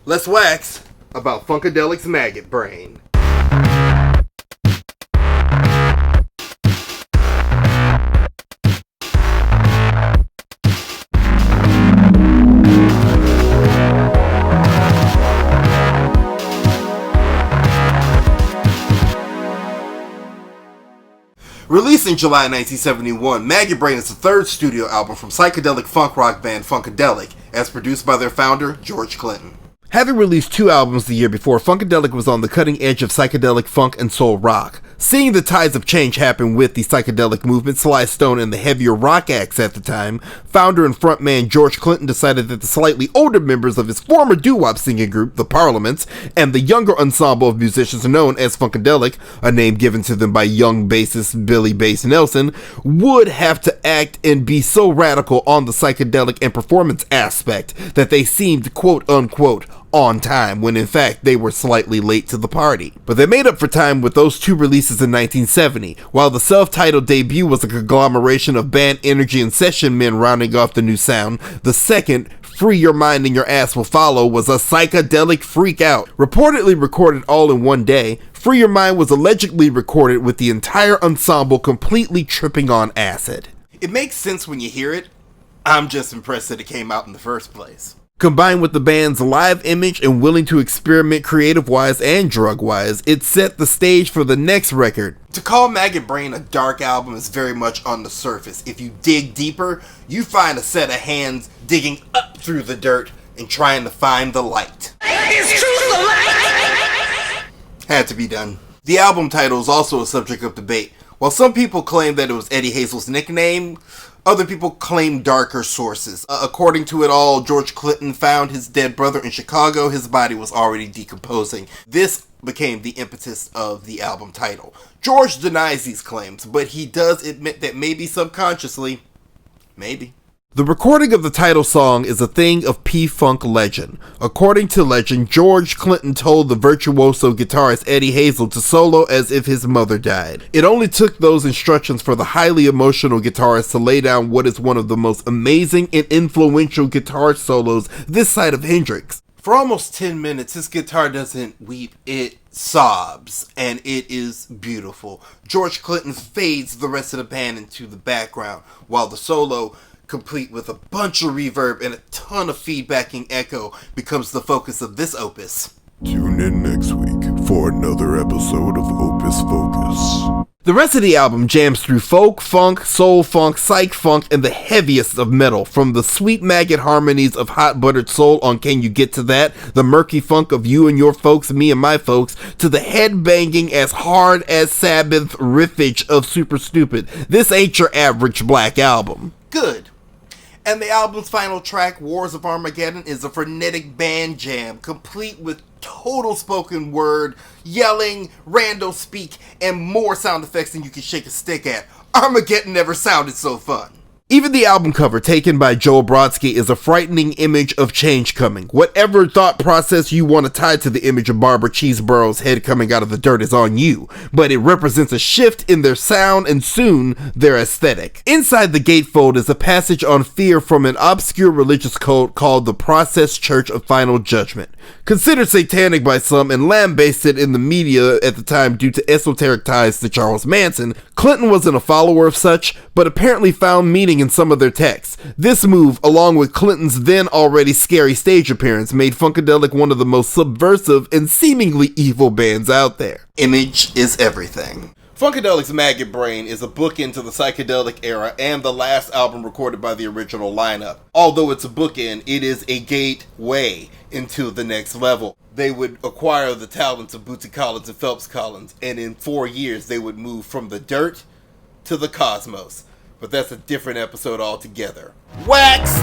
Let's wax about Funkadelic's Maggot brain. Released in July 1971, Maggot Brain is the third studio album from psychedelic funk rock band Funkadelic, as produced by their founder, George Clinton. Having released 2 albums the year before, Funkadelic was on the cutting edge of psychedelic funk and soul rock. Seeing the tides of change happen with the psychedelic movement, Sly Stone and the heavier rock acts at the time, founder and frontman George Clinton decided that the slightly older members of his former doo-wop singing group, the Parliaments, and the younger ensemble of musicians known as Funkadelic, a name given to them by young bassist Billy Bass Nelson, would have to act and be so radical on the psychedelic and performance aspect that they seemed quote-unquote on time, when in fact they were slightly late to the party. But they made up for time with those 2 releases in 1970, while the self-titled debut was a conglomeration of band energy and session men rounding off the new sound. The second, Free Your Mind and Your Ass Will Follow, was a psychedelic freak out. Reportedly recorded all in one day, Free Your Mind was allegedly recorded with the entire ensemble completely tripping on acid. It makes sense when you hear it. I'm just impressed that it came out in the first place. Combined with the band's live image and willing to experiment creative-wise and drug-wise, it set the stage for the next record. To call Maggot Brain a dark album is very much on the surface. If you dig deeper, you find a set of hands digging up through the dirt and trying to find the light. It's true, the light! Had to be done. The album title is also a subject of debate. While some people claim that it was Eddie Hazel's nickname, other people claim darker sources. According to it all, George Clinton found his dead brother in Chicago. His body was already decomposing. This became the impetus of the album title. George denies these claims, but he does admit that maybe subconsciously, maybe. The recording of the title song is a thing of P-Funk legend. According to legend, George Clinton told the virtuoso guitarist Eddie Hazel to solo as if his mother died. It only took those instructions for the highly emotional guitarist to lay down what is one of the most amazing and influential guitar solos this side of Hendrix. For almost 10 minutes, his guitar doesn't weep, it sobs, and it is beautiful. George Clinton fades the rest of the band into the background, while the solo, complete with a bunch of reverb and a ton of feedbacking echo, becomes the focus of this opus. Tune in next week for another episode of Opus Focus. The rest of the album jams through folk, funk, soul funk, psych funk, and the heaviest of metal, from the sweet maggot harmonies of Hot Buttered Soul on Can You Get to That, the murky funk of You and Your Folks, Me and My Folks, to the head-banging as hard as Sabbath riffage of Super Stupid. This ain't your average black album. Good. And the album's final track, Wars of Armageddon, is a frenetic band jam, complete with total spoken word, yelling, rando speak, and more sound effects than you can shake a stick at. Armageddon never sounded so fun. Even the album cover, taken by Joel Brodsky, is a frightening image of change coming. Whatever thought process you want to tie to the image of Barbara Cheeseborough's head coming out of the dirt is on you, but it represents a shift in their sound and soon their aesthetic. Inside the gatefold is a passage on fear from an obscure religious cult called the Process Church of Final Judgment. Considered satanic by some and lambasted in the media at the time due to esoteric ties to Charles Manson, Clinton wasn't a follower of such, but apparently found meaning in some of their texts. This move, along with Clinton's then already scary stage appearance, made Funkadelic one of the most subversive and seemingly evil bands out there. Image is everything. Funkadelic's Maggot Brain is a bookend to the psychedelic era and the last album recorded by the original lineup. Although it's a bookend, it is a gateway into the next level. They would acquire the talents of Bootsy Collins and Phelps Collins, and in 4 years they would move from the dirt to the cosmos. But that's a different episode altogether. Waxed!